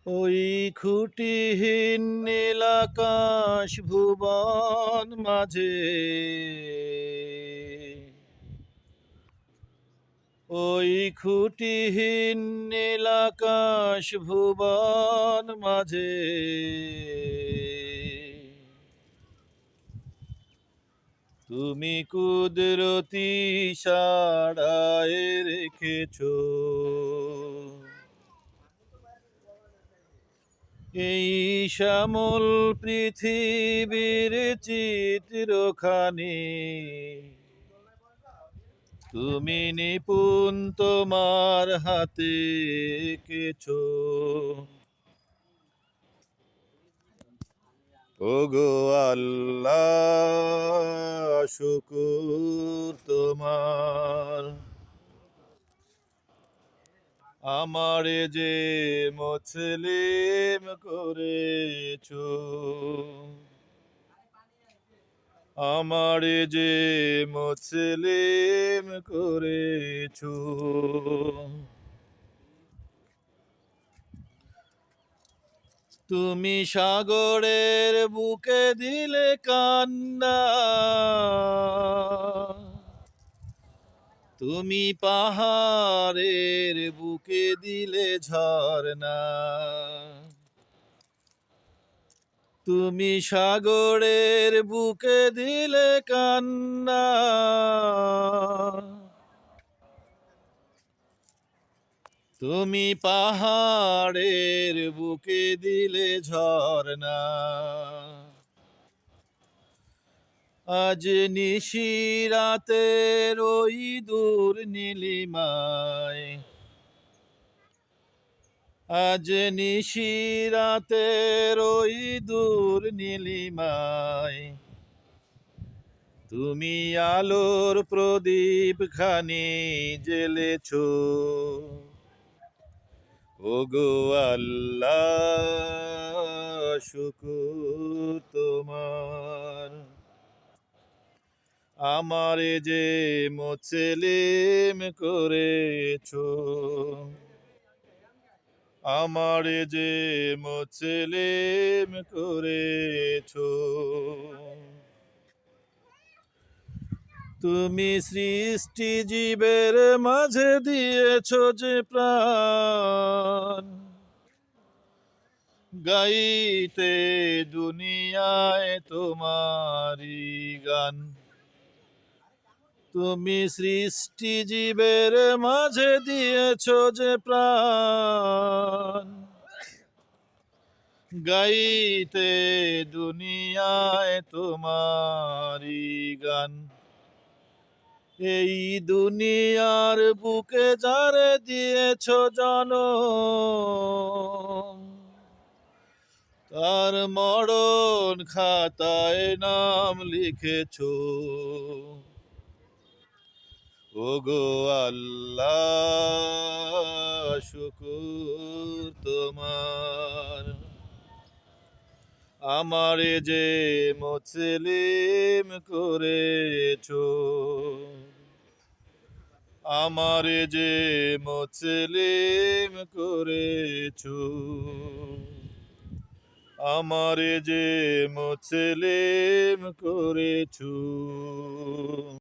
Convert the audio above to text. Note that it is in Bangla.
ওই খুঁটিহীন নীল আকাশ ভুবন মাঝে, ওই খুঁটিহীন নীল আকাশ ভুবন মাঝে, তুমি কুদরতি ইশারায় রেখেছো এই শ্যামল পৃথিবীর চিত্রখানি। তুমি নিপুণ তোমার হাতে এঁকেছো। ওগো আল্লাহ, শুকর তোমার, আমারে যে মুসলিম করেছো, আমারে যে মুসলিম করেছো। তুমি সাগরের বুকে দিলে কান্না, তুমি পাহাড়ের বুকে দিলে ঝরনা, তুমি সাগরের বুকে দিলে কান্না, তুমি পাহাড়ের বুকে দিলে ঝরনা। আজ নিশিরাতের ওই দূর নীলিমায়, আজ নিশিরাতের ওই দূর নীলিমায়, তুমি আলোর প্রদীপ খানি জ্বেলেছো। ওগো আল্লাহ, শুকর তোমার, আমারে যে মুসলিম করেছো, আমারে যে মুসলিম করেছো। তুমি সৃষ্টি জীবের মাঝে দিয়েছো যে প্রাণ, গাইতে দুনিয়ায় তোমারি গান। তুমি সৃষ্টি জীবের মাঝে দিয়েছো যে প্রাণ, গাইতে দুনিয়ায় তোমারি গান। এই দুনিয়ার বুকে যারে দিয়েছো জনম, তার মরণ খাতায় নাম লিখেছো। ওগো আল্লাহ, শুকর তোমার, আমারে যে মুসলিম করেছো, আমারে যে মুসলিম করেছো, আমারে যে মুসলিম করেছো।